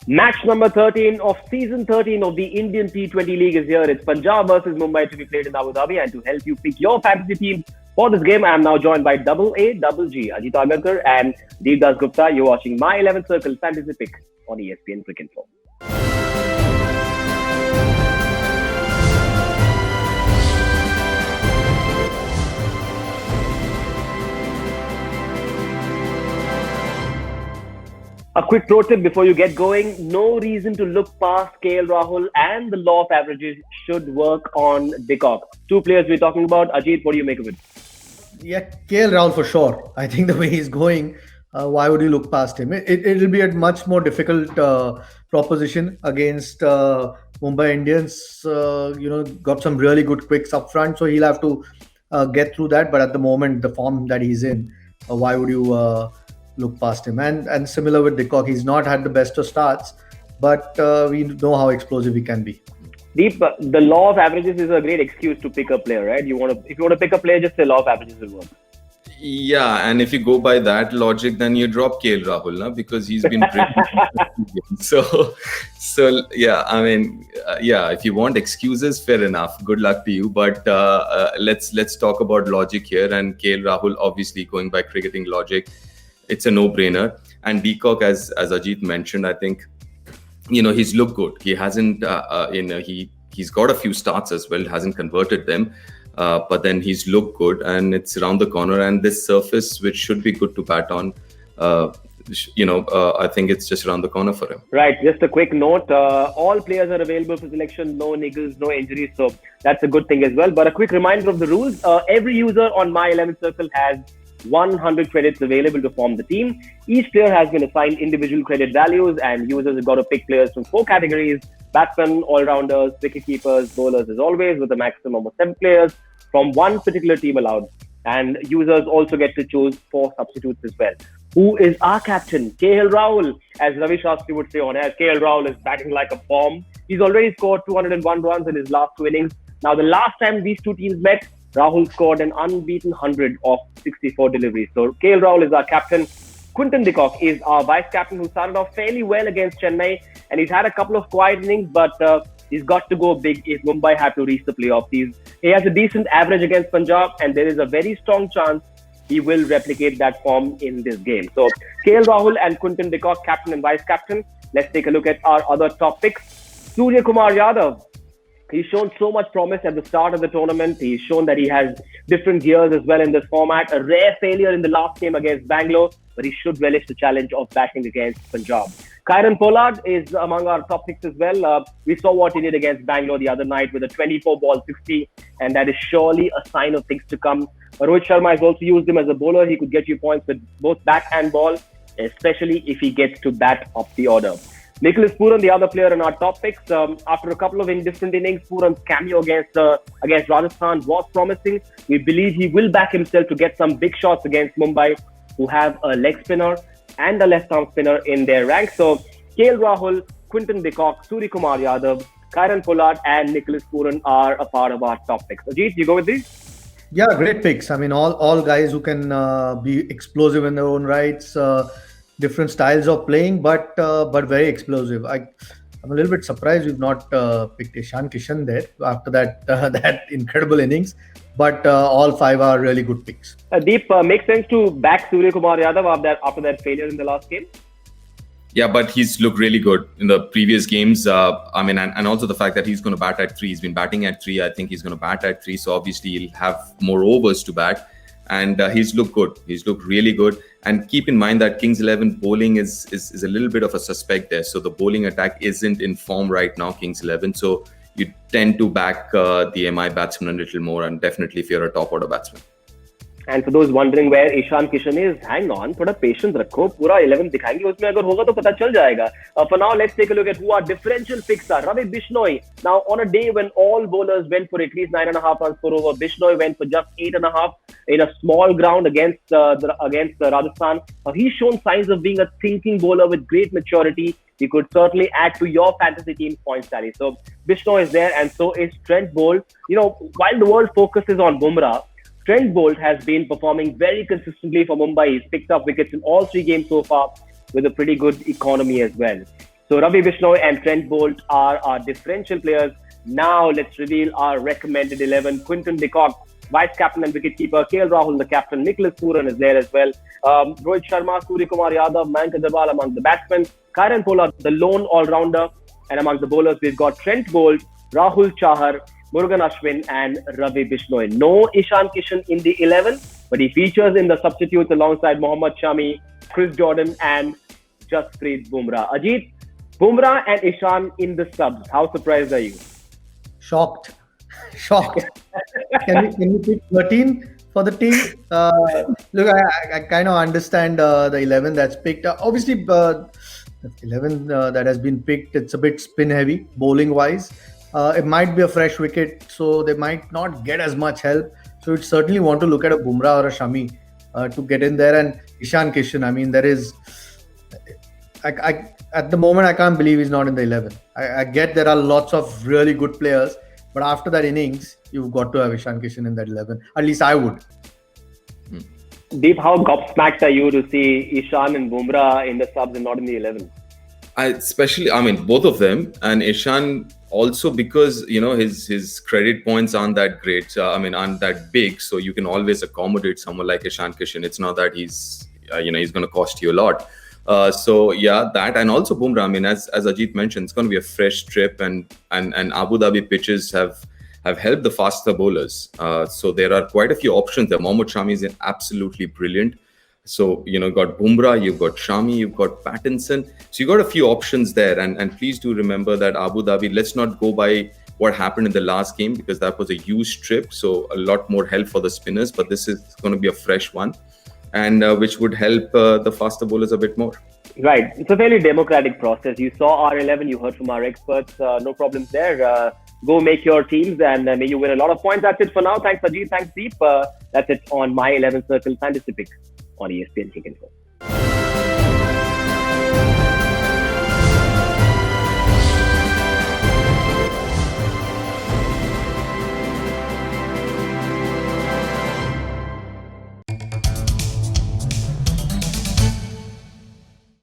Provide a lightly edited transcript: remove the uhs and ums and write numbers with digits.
Match number 13 of season 13 of the Indian T20 League is here. It's Punjab versus Mumbai to be played in Abu Dhabi. And to help you pick your fantasy team for this game, I am now joined by Double A, Double G, Ajit Agarkar and Dasgupta. You're watching My 11th Circle Fantasy Pick on ESPN Cricinfo. A quick pro tip before you get going. No reason to look past Rahul, and the law of averages should work on Kock. Two players we're talking about. Ajit, what do you make of it? Yeah, Rahul for sure. I think the way he's going, why would you look past him? It'll be a much more difficult proposition against Mumbai Indians. Got some really good quicks up front, so he'll have to get through that. But at the moment, the form that he's in, why would you look past him? And similar with Kock, he's not had the best of starts, but we know how explosive he can be. Deep, the law of averages is a great excuse to pick a player, right? If you want to pick a player, just say law of averages will work. Yeah, and if you go by that logic, then you drop Rahul, na? Because he's been so yeah. I mean, if you want excuses, fair enough. Good luck to you. But let's talk about logic here. And Rahul, obviously, going by cricketing logic, it's a no-brainer. And Kock, as Ajit mentioned, I think he's looked good. He hasn't he's got a few starts as well, hasn't converted them, but then he's looked good, and it's around the corner. And this surface, which should be good to bat on, I think it's just around the corner for him. Right. Just a quick note: all players are available for selection. No niggles, no injuries, so that's a good thing as well. But a quick reminder of the rules: every user on My 11th Circle has 100 credits available to form the team. Each player has been assigned individual credit values, and users have got to pick players from 4 categories: batsmen, all-rounders, wicket-keepers, bowlers as always, with a maximum of 7 players from one particular team allowed. And users also get to choose 4 substitutes as well. Who is our captain? Rahul. As Ravi Shastri would say on air, Rahul is batting like a bomb. He's already scored 201 runs in his last 2 innings. Now, the last time these two teams met, Rahul scored an unbeaten 100 of 64 deliveries. So, Rahul is our captain. Quinton de Kock is our vice-captain, who started off fairly well against Chennai, and he's had a couple of quiet innings, but he's got to go big if Mumbai have to reach the playoffs. He has a decent average against Punjab, and there is a very strong chance he will replicate that form in this game. So, Rahul and Quinton de Kock, captain and vice-captain. Let's take a look at our other top picks. Surya Yadav. He's shown so much promise at the start of the tournament. He's shown that he has different gears as well in this format. A rare failure in the last game against Bangalore, but he should relish the challenge of batting against Punjab. Kyron Pollard is among our top picks as well. We saw what he did against Bangalore the other night with a 24-ball 60, and that is surely a sign of things to come. Rohit Sharma has also used him as a bowler. He could get you points with both bat and ball, especially if he gets to bat up the order. Nicholas Pooran, the other player in our top picks, after a couple of indifferent innings, Pooran's cameo against Rajasthan was promising. We believe he will back himself to get some big shots against Mumbai, who have a leg spinner and a left-arm spinner in their ranks. So, Rahul, Quinton de Kock, Surya Yadav, Kyron Pollard and Nicholas Pooran are a part of our top picks. Ajit, you go with these? Yeah, great picks. I mean, all guys who can be explosive in their own rights. Different styles of playing, but very explosive. I'm a little bit surprised we've not picked Ishan Kishan there after that incredible innings. But all 5 are really good picks. Deep, makes sense to back Surya Yadav after that failure in the last game. Yeah, but he's looked really good in the previous games. And also the fact that he's going to bat at 3. He's been batting at 3. I think he's going to bat at 3. So obviously he'll have more overs to bat. And he's looked good. He's looked really good. And keep in mind that Kings 11 bowling is a little bit of a suspect there. So the bowling attack isn't in form right now, Kings 11. So you tend to back the MI batsman a little more, and definitely if you're a top order batsman. And for those wondering where Ishan Kishan is, hang on, थोड़ा patience रखो, पूरा 11 दिखाएंगे, उसमें अगर होगा तो पता चल जाएगा. For now, let's take a look at who our differential picks are. Ravi Bishnoi. Now, on a day when all bowlers went for at least 9.5 runs per over, Bishnoi went for just 8.5 in a small ground against Rajasthan. He's shown signs of being a thinking bowler with great maturity. He could certainly add to your fantasy team's points tally. So, Bishnoi is there, and so is Trent Boult. While the world focuses on Bumrah, Trent Boult has been performing very consistently for Mumbai. He's picked up wickets in all 3 games so far with a pretty good economy as well. So Ravi Bishnoi and Trent Bolt are our differential players. Now let's reveal our recommended 11. Quinton de Kock, vice captain and wicketkeeper. KL Rahul, the captain. Nicholas Pooran is there as well. Rohit Sharma, Surya Kumar Yadav, Mayank Agarwal among the batsmen. Kyron Pollard, the lone all-rounder. And among the bowlers, we've got Trent Bolt, Rahul Chahar, Murugan Ashwin and Ravi Bishnoi. No Ishan Kishan in the 11, but he features in the substitutes alongside Mohammad Shami, Chris Jordan and Jasprit Bumrah. Ajit, Bumrah and Ishan in the subs. How surprised are you? Shocked. Can we pick 13 for the team? Look, I kind of understand the 11 that's picked. Obviously, the 11 that has been picked, it's a bit spin heavy, bowling wise. It might be a fresh wicket, so they might not get as much help. So you'd certainly want to look at a Bumrah or a Shami to get in there. And Ishan Kishan, I mean, there is... at the moment, I can't believe he's not in the 11. I get there are lots of really good players, but after that innings, you've got to have Ishan Kishan in that 11. At least I would. Deep, how gobsmacked are you to see Ishan and Bumrah in the subs and not in the 11? Both of them, and Ishan also because his credit points aren't that great. Aren't that big, so you can always accommodate someone like Ishan Kishan. It's not that he's going to cost you a lot. That, and also Bumrah. I mean, as Ajit mentioned, it's going to be a fresh trip, and Abu Dhabi pitches have helped the faster bowlers. So there are quite a few options there. Mohammad Shami is absolutely brilliant. So, you've got Bumrah, you've got Shami, you've got Pattinson. So you've got a few options there. And please do remember that Abu Dhabi, let's not go by what happened in the last game, because that was a huge trip. So a lot more help for the spinners, but this is going to be a fresh one, and which would help the faster bowlers a bit more. Right. It's a fairly democratic process. You saw our 11, you heard from our experts. No problems there. Go make your teams and may you win a lot of points. That's it for now. Thanks, Ajit. Thanks, Deep. That's it on my 11 Circle Fantasy Pick on ESPN Cricinfo.